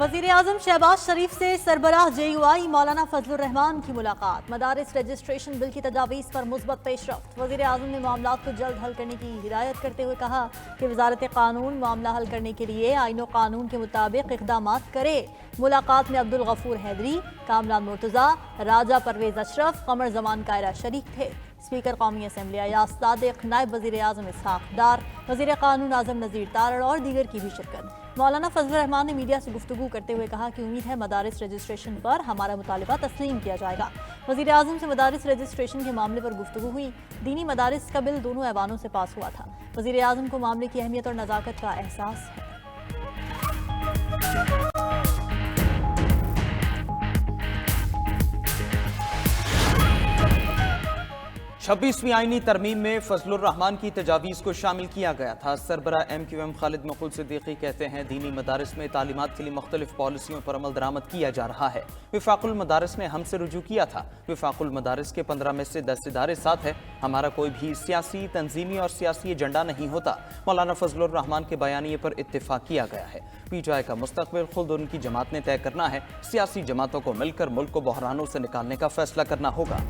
वज़ीर आज़म शहबाज शरीफ से सरबराह JUI मौलाना फजलुर रहमान की मुलाकात। मदारिस रजिस्ट्रेशन बिल की तजावीज़ पर मुस्बत पेशरफ्त। वज़ीर आज़म ने मामलात को जल्द हल करने की हिदायत करते हुए कहा कि वज़ारत कानून मामला हल करने के लिए आईन व कानून के मुताबिक इक़दामात करे। मुलाकात में अब्दुल गफूर हैदरी, कामरान मुर्तज़ा, राजा परवेज़ अशरफ, कमर जमान कायरा शरीक थे। स्पीकर कौमी असम्बली अयाज सादिक, नायब वज़ीर आज़म इसहाक़ डार, वज़ीर कानून आज़म नज़ीर तारड़ और दीगर की भी शिरकत। मौलाना फजलुर रहमान ने मीडिया से गुफ्तगू करते हुए कहा कि उम्मीद है मदारिस रजिस्ट्रेशन पर हमारा मुतालिबा तस्लीम किया जाएगा। वज़ीर आज़म से मदारिस रजिस्ट्रेशन के मामले पर गुफ्तगू हुई। दीनी मदारिस का बिल दोनों ऐवानों से पास हुआ था। वज़ीर आज़म को मामले की अहमियत और नज़ाकत का एहसास है। 26वीं आईनी तरमीम में फजलुर रहमान की तजावीज़ को शामिल किया गया था। सरबराह MQM खालिद मकबूल सिद्दीकी कहते हैं दीनी मदारिस में तालीमात के लिए मुख्तलिफ पॉलिसियों पर अमल दरामद किया जा रहा है। विफाकुल मदारिस में हमसे रुजू किया था। विफाकुल मदारिस के 15 में से 10 इदारे साथ है। हमारा कोई भी सियासी, तंजीमी और सियासी एजेंडा नहीं होता। मौलाना फजलुर रहमान के बयानिए पर इत्तेफाक किया गया है। PTI का मुस्तकबिल खुद उनकी जमात ने तय करना है। सियासी जमातों को मिलकर मुल्क को बहरानों से निकालने का फैसला करना होगा।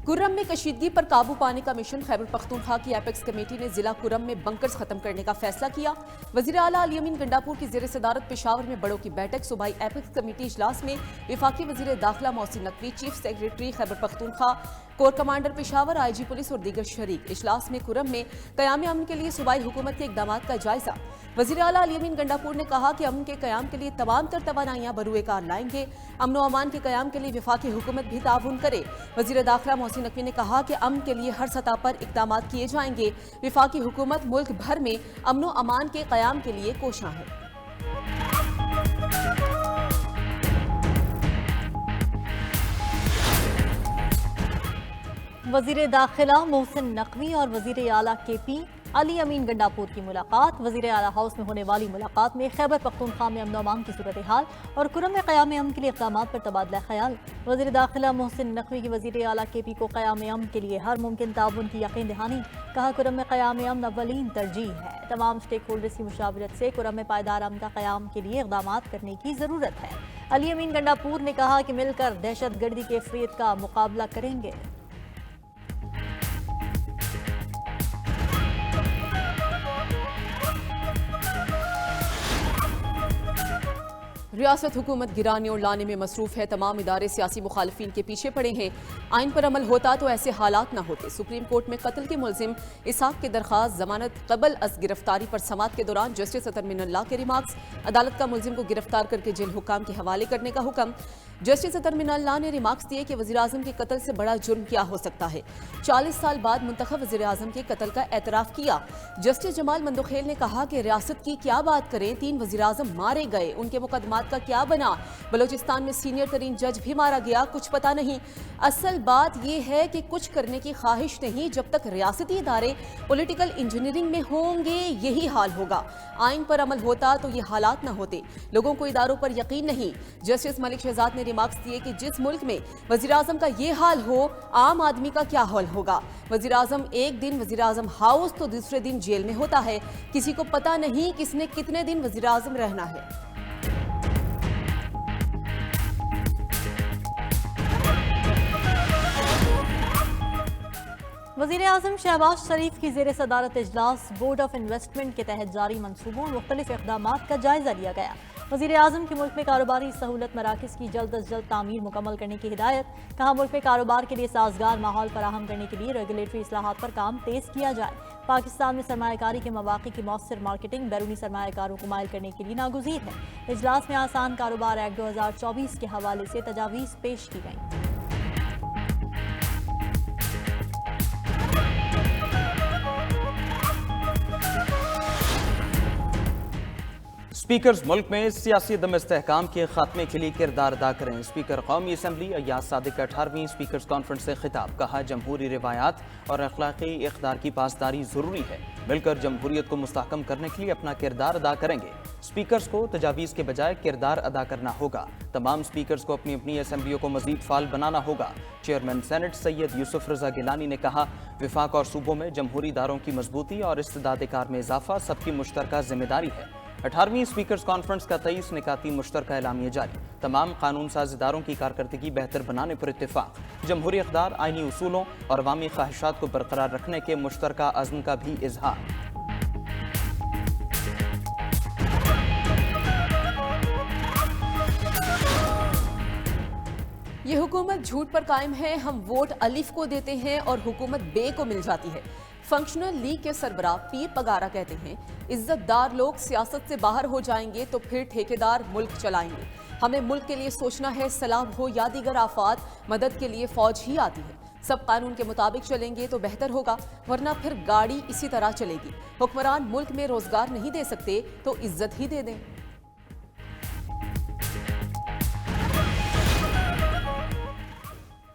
कुर्रम में कशीदगी पर काबू पाने का मिशन। खैबर पख्तूनख्वा की एपेक्स कमेटी ने जिला कुर्रम में बंकर्स खत्म करने का फैसला किया। वज़ीर आला अली अमीन गंडापुर की ज़ेर सदारत पेशावर में बड़ों की बैठक। सूबाई एपेक्स कमेटी इजलास में वफाकी वज़ीर दाखिला Mohsin Naqvi, chief secretary Khyber Pakhtunkhwa, core commander Peshawar, IG police और दीगर शरीक। इजलास में कुर्रम में क़याम अमन के लिए सूबाई हुकूमत के इक़दामात का जायजा। वज़ीर आला अली अमीन गंडापुर ने कहा कि अमन के क़याम के लिए तमाम तर तवानाइयाँ बरूए कार लाएंगे। अमन व अमान के क़याम के लिए वफाकी हुकूमत भी ताउन करे। वज़ीर दाखिला मोहसिन नकवी ने कहा कि अमन के लिए हर सतह पर इक़दामात किए जाएंगे। वफाकी हुकूमत मुल्क भर में अमन व अमान के क़याम के लिए कोशां है। वज़ीर दाखिला मोहसिन नकवी और वज़ीर आला KP अली अमीन गंडापुर की मुलाकात। वज़ीर आला हाउस में होने वाली मुलाकात में खैबर पख्तूनख्वा में अमन अमान की सूरत हाल और कुर्रम में क़याम अमन के लिए इक़दामात पर तबादला ख्याल। वज़ीर दाखिला मोहसिन नकवी की वज़ीर आला KP को क़याम अमन के लिए हर मुमकिन ताउन की यकीन दहानी। कहा कुर्रम में क़याम अमन अव्वलीन तरजीह है। तमाम स्टेक होल्डर्स की मुशावरत से कुर्रम में पायदार अमन का क़याम के लिए इक़दामात करने की ज़रूरत है। अली अमीन गंडापुर ने कहा कि मिलकर दहशत गर्दी के फ़रीद का मुकाबला करेंगे। रियासत हुकूमत गिराने और लाने में मसरूफ है। तमाम इदारे सियासी मुखालिफिन के पीछे पड़े हैं। आइन पर अमल होता तो ऐसे हालात न होते। सुप्रीम कोर्ट में कत्ल के मुलजिम इसहाक की दरख्वास्त जमानत कबल अज गिरफ्तारी पर समात के दौरान जस्टिस अतर मिनल्ला के रिमार्क्स। अदालत का मुलजिम को गिरफ्तार करके जेल हुकाम के हवाले करने का हुक्म। जस्टिस अतर मिनल्ला ने रिमार्क्स दिए कि वज़ीर आज़म के कत्ल से बड़ा जुर्म क्या हो सकता है। 40 साल बाद मुंतखब वज़ीर आज़म के कत्ल का एतराफ़ किया। जस्टिस जमाल मंदोखेल ने कहा कि रियासत की क्या बात करें, 3 वज़ीर आज़म मारे गए, उनके मुकदमात का क्या बना। बलोचिस्तान में सीनियर तरीन जज भी मारा गया, कुछ पता नहीं। असल बात यह है कि कुछ करने की ख्वाहिश नहीं। जब तक रियासती इदारे पॉलिटिकल इंजीनियरिंग में होंगे यही हाल होगा। आइन पर अमल होता तो ये हालात न होते। लोगों को इदारों पर यकीन नहीं। जस्टिस मलिक शहजाद ने रिमार्क्स दिए कि जिस मुल्क में वज़ीर आज़म का ये हाल हो, आम आदमी का क्या हाल होगा। वज़ीर आज़म एक दिन वज़ीर आज़म हाउस तो दूसरे दिन जेल में होता है। किसी को पता नहीं किसने कितने दिन वज़ीर आज़म रहना है। वज़ीर आज़म शहबाज शरीफ की ज़ेर सदारत इजलास बोर्ड ऑफ इन्वेस्टमेंट के तहत जारी मंसूबों और मुख्तलिफ इक़दामात का जायजा लिया गया। वज़ीर आज़म की मुल्क में कारोबारी सहूलत मराकज़ की जल्द अज जल्द तामीर मुकम्मल करने की हिदायत। कहा मुल्क में कारोबार के लिए साजगार माहौल फराहम करने के लिए रेगुलेटरी इस्लाहात पर काम तेज़ किया जाए। पाकिस्तान में सरमायाकारी के मौक़े की मौसर मार्केटिंग बैरूनी सरमायाकारों को मायल करने के लिए नागुज़ीर है। इजलास में आसान कारोबार एक्ट 2024 के हवाले से तजावीज़ पेश की गई। स्पीकर्स मुल्क में सियासी दम इस्तेहकाम के खात्मे के लिए किरदार अदा करें। स्पीकर कौमी असम्बली अय्याज सादिक का 18वीं स्पीकर्स कॉन्फ्रेंस से खिताब। कहा, जमहूरी रिवायात और अखलाकी इक़्तिदार की पासदारी ज़रूरी है। मिलकर जमहूरियत को मुस्तहकम करने के लिए अपना किरदार अदा करेंगे। स्पीकर्स को तजावीज़ के बजाय किरदार अदा करना होगा। तमाम स्पीकर्स को अपनी अपनी असम्बलियों को मज़ीद फ़ाल बनाना होगा। चेयरमैन सेनेट सैयद यूसुफ रज़ा गिलानी ने कहा, विफाक और सूबों में जमहूरी इदारों की मजबूती और इस्तिदाद कार में इजाफा सबकी मुश्तरका जिम्मेदारी है। 18वीं स्पीकर्स कॉन्फ्रेंस का 23 निकाती मुश्तरका एलामिया जारी। तमाम कानून साज इदारों की कारकर्दगी बेहतर बनाने पर इत्तेफाक। जमहूरी इक़्तिदार, आइनी उसूलों और अवामी ख्वाहिशात को बरकरार रखने के मुश्तरका अज़्म का भी इजहार। ये हुकूमत झूठ पर कायम है। हम वोट अलिफ को देते हैं और हुकूमत बे को मिल जाती है। फंक्शनल लीग के सरबराह पीर पगारा कहते हैं, इज्जतदार लोग सियासत से बाहर हो जाएंगे तो फिर ठेकेदार मुल्क चलाएंगे। हमें मुल्क के लिए सोचना है, सैलाब हो या दीगर आफात, मदद के लिए फौज ही आती है। सब कानून के मुताबिक चलेंगे तो बेहतर होगा, वरना फिर गाड़ी इसी तरह चलेगी। हुक्मरान मुल्क में रोजगार नहीं दे सकते तो इज्जत ही दे दें।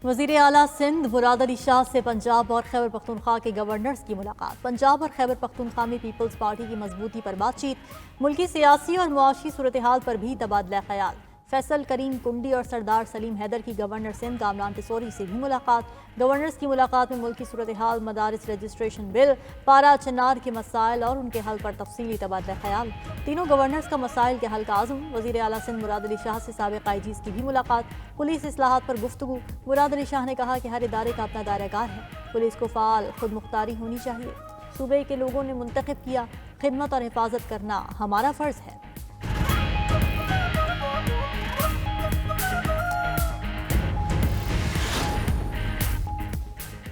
वज़ीर आला सिंध मुराद अली शाह से पंजाब और खैबर पख्तूनख्वा के गवर्नर्स की मुलाकात। पंजाब और खैबर पख्तूनख्वा में पीपल्स पार्टी की मजबूती पर बातचीत। मुल्की सियासी और मुआशी सूरत हाल पर भी तबादला ख्याल। फैसल करीम कुंडी और सरदार सलीम हैदर की गवर्नर सिंध कामरान टिसोरी से भी मुलाकात। गवर्नर्स की मुलाकात में मुल्की सूरत हाल, मदारिस रजिस्ट्रेशन बिल, पारा चन्नार के मसाइल और उनके हल पर तफसीली तबादला ख्याल। तीनों गवर्नर्स का मसाइल के हल का आज़म। वज़ीर आला सिंध मुराद अली शाह से साबिक़ आईजीज़ की भी मुलाकात। पुलिस इस्लाहात पर गुफ्तगू। मुराद अली शाह ने कहा कि हर इदारे का अपना दायराकार है, पुलिस को फ़ाल खुद मुख्तारी होनी चाहिए। सूबे के लोगों ने मुंतखब किया, खिदमत और हिफाजत करना हमारा फ़र्ज़ है।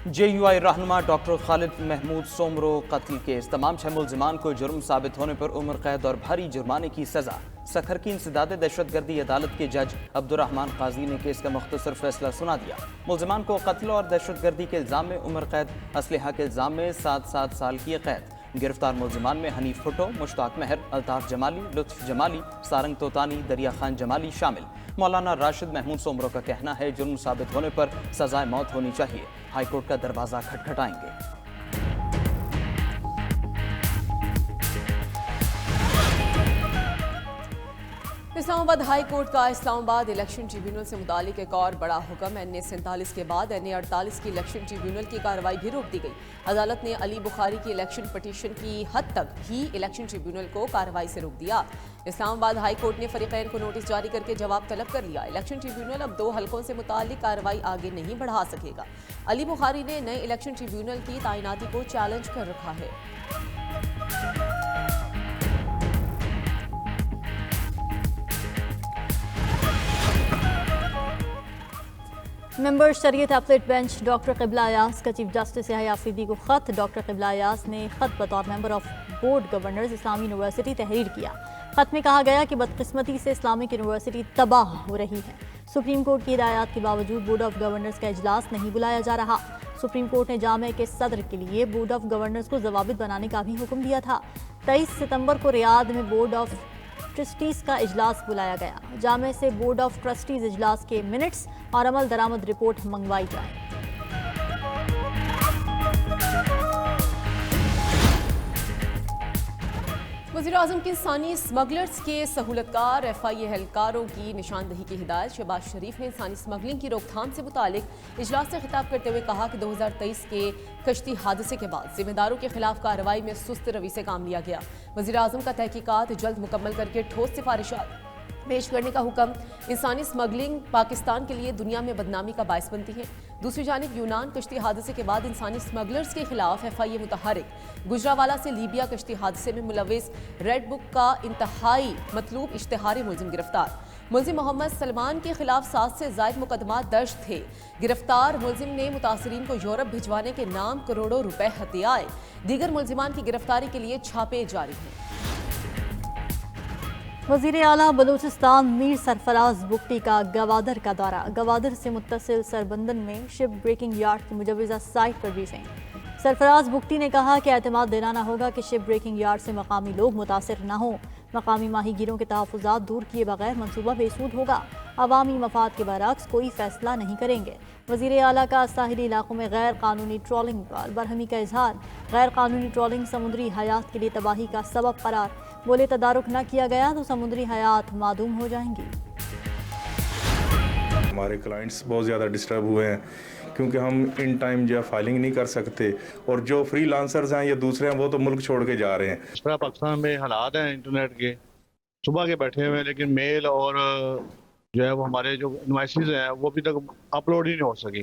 JUI रहनुमा डॉक्टर खालिद महमूद सोमरो कत्ल केस। तमाम 6 मुल्जिमान को जुर्म साबित होने पर उम्र कैद और भारी जुर्माने की सजा। सखर की इंसदाद दहशतगर्दी अदालत के जज अब्दुर्रहमान काजी ने केस का मुख्तसर फैसला सुना दिया। मुल्जिमान को कत्ल और दहशतगर्दी के इल्जाम में उम्र कैद, असलहा के इल्जाम में 7 साल की कैद। गिरफ्तार मुल्जिमान में हनीफ भुट्टो, मुश्ताक महर, अल्ताफ जमाली, लुत्फ जमाली, सारंग तोतानी, दरिया खान जमाली शामिल। मौलाना राशिद महमूद सोमरो का कहना है, जुर्म साबित होने पर सजाए मौत होनी चाहिए। हाईकोर्ट का दरवाजा खटखटाएंगे। इस्लामाबाद हाई कोर्ट का इस्लामाबाद इलेक्शन ट्रिब्यूनल से मुतालिक एक और बड़ा हुक्म। NA-47 के बाद NA-48 की इलेक्शन ट्रिब्यूनल की कार्रवाई भी रोक दी गई। अदालत ने अली बुखारी की इलेक्शन पटिशन की हद तक ही इलेक्शन ट्रिब्यूनल को कार्रवाई से रोक दिया। इस्लामाबाद हाई कोर्ट ने फरीकैन को नोटिस जारी करके जवाब तलब कर लिया। इलेक्शन ट्रिब्यूनल अब 2 हलकों से मुतालिक कार्रवाई आगे नहीं बढ़ा सकेगा। अली बुखारी ने नए इलेक्शन ट्रिब्यूनल की तैनाती को चैलेंज कर रखा है। मेंबर शरीयत अपलेट बेंच डॉक्टर क़िबला अयाज का चीफ जस्टिस यहया अफरीदी को खत। डॉक्टर क़िबला अयाज ने खत बतौर member of board governors Islami university तहरीर किया। खत में कहा गया कि बदकिस्मती से इस्लामिक यूनिवर्सिटी तबाह हो रही है। सुप्रीम कोर्ट की हिदायत के बावजूद बोर्ड ऑफ गवर्नर्स का इजलास नहीं बुलाया जा रहा। सुप्रीम कोर्ट ने जामे के सदर के लिए बोर्ड ऑफ गवर्नर्स को जवाबित बनाने का भी हुक्म दिया था। 23 सितंबर को रियाद में बोर्ड ऑफ ट्रस्टीज़ का इजलास बुलाया गया। जामे से बोर्ड ऑफ ट्रस्टीज़ इजलास के मिनट्स और अमल दरामद रिपोर्ट मंगवाई जाए। वज़ीर-ए-आज़म के इंसानी स्मगलर्स के सहूलतकार FIA एहलकारों की निशानदही की हिदायत। शहबाज शरीफ ने इंसानी स्मगलिंग की रोकथाम से मुतालिक इजलास से खिताब करते हुए कहा कि 2023 के कश्ती हादसे के बाद जिम्मेदारों के खिलाफ कार्रवाई में सुस्त रवि से काम लिया गया। वज़ीर-ए-आज़म का तहकीकात जल्द मुकम्मल करके ठोस सिफारिशात पेश करने का हुक्म। इंसानी स्मगलिंग पाकिस्तान के लिए दुनिया में बदनामी का बायस बनती है। दूसरी जानिब यूनान कश्ती हादसे के बाद इंसानी स्मगलर्स के खिलाफ FIA मुतहरिक। गुजरावाला से लीबिया कश्ती हादसे में मुलविस रेड बुक का इंतहाई मतलूब इश्तिहारी मुलजिम गिरफ्तार। मुलजिम मोहम्मद सलमान के खिलाफ 7 से ज़ायद मुकदमा दर्ज थे। गिरफ्तार मुलजिम ने मुतासरीन को यूरोप भिजवाने के नाम करोड़ों रुपए हथियाए। दीगर मुलजिमान की गिरफ्तारी के लिए छापे जारी हैं। वज़ीर आला बलूचिस्तान मीर सरफराज बुगटी का गवादर का दौरा। गवादर से मुत्तसिल सरबंदन में शिप ब्रेकिंग यार्ड की मुजवज़ा साइट पर ब्रीफिंग। सरफराज बुगटी ने कहा कि एतमाद दिलाना होगा कि शिप ब्रेकिंग यार्ड से मकामी लोग मुतासर न हों। मकामी माहीगीरों के तहफ़्फ़ुज़ात दूर किए बगैर मनसूबा बेसूद होगा। अवामी मफाद के बरअक्स कोई फैसला नहीं करेंगे। वज़ीर आला का साहिली इलाकों में गैर कानूनी ट्रॉलिंग पर बरहमी का इजहार। गैर कानूनी ट्रॉलिंग समुद्री हयात के लिए तबाही का सबब करार। बोले तदारुक न किया गया तो समुद्री हयात मादूम हो जाएंगी। हमारे क्लाइंट्स बहुत ज़्यादा डिस्टर्ब हुए हैं क्योंकि हम इन टाइम जो है फाइलिंग नहीं कर सकते, और जो फ्री लांसर्स हैं या दूसरे हैं वो तो मुल्क छोड़ के जा रहे हैं। इस तरह पाकिस्तान में हालात हैं इंटरनेट के, सुबह के बैठे हुए हैं लेकिन मेल और जो है वो हमारे जो इनवाइसेस हैं वो अभी तक अपलोड ही नहीं हो सकी।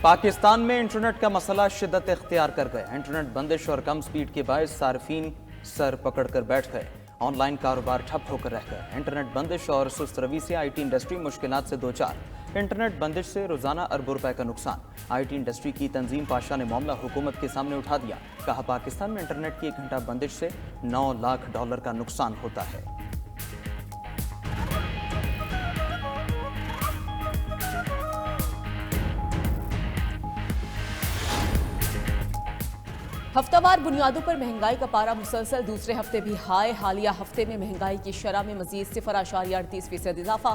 पाकिस्तान में इंटरनेट का मसला शिद्दत इख्तियार कर गया। इंटरनेट बंदिश और कम स्पीड के बायस सार्फिन सर पकड़ कर बैठ गए। ऑनलाइन कारोबार ठप होकर रह गए। इंटरनेट बंदिश और सुस्त रवि से आईटी इंडस्ट्री मुश्किलात से दो चार। इंटरनेट बंदिश से रोजाना अरबों रुपए का नुकसान। आईटी इंडस्ट्री की तंजीम पाशा ने मामला हुकूमत के सामने उठा दिया। कहा पाकिस्तान में इंटरनेट की 1 घंटा बंदिश से $9 लाख का नुकसान होता है। हफ्तावार बुनियादों पर महंगाई का पारा मुसलसल दूसरे हफ्ते भी हाई। हालिया हफ्ते में महंगाई की शरह में मजीद 0.38% इजाफा।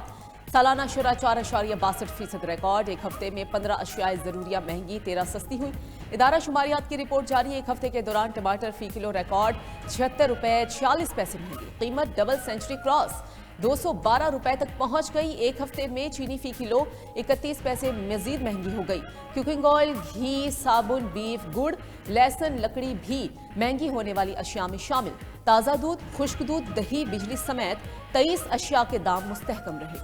सालाना शुरा 4.62% रिकॉर्ड। एक हफ्ते में 15 अशियाए ज़रूरिया महंगी, 13 सस्ती हुई। इदारा शुमारियात की रिपोर्ट जारी। एक हफ्ते के दौरान टमाटर फी किलो रिकॉर्ड ₹76.46 महंगी। कीमत डबल सेंचुरी क्रॉस, 212 रुपए तक पहुंच गई। एक हफ्ते में चीनी फी किलो 31 पैसे मजीद महंगी हो गई। कुकिंग ऑयल, घी, साबुन, बीफ, गुड़, लहसुन, लकड़ी भी महंगी होने वाली अशिया में शामिल। ताज़ा दूध, खुश्क दूध, दही, बिजली समेत 23 अशिया के दाम मुस्तहकम रहे।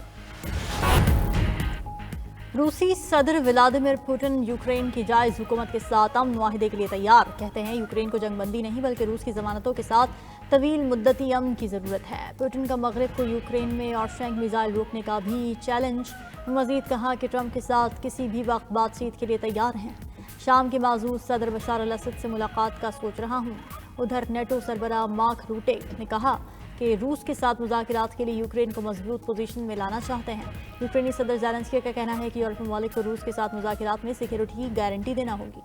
रूसी सदर व्लादिमीर पुतिन यूक्रेन की जायज़ हुकूमत के साथ अमन मुआहिदे के लिए तैयार। कहते हैं यूक्रेन को जंगबंदी नहीं बल्कि रूस की जमानतों के साथ तवील मुद्दती अमन की ज़रूरत है। पुतिन का मगरब को यूक्रेन में और शैंक मिसाइल रोकने का भी चैलेंज। मजीद कहा कि ट्रंप के साथ किसी भी वक्त बातचीत के लिए तैयार हैं। शाम के माजूद सदर बशार अल असद से मुलाकात का सोच रहा हूँ। उधर नेटो सरबराह मार्क रूटे ने कहा कि रूस के साथ मुज़ाकरात के लिए यूक्रेन को मजबूत पोजीशन में लाना चाहते हैं। यूक्रेनी सदर ज़ेलेंस्की का कहना है कि यूरोपीय ममालिक को रूस के साथ मुज़ाकरात में सिक्योरिटी की गारंटी देना होगी।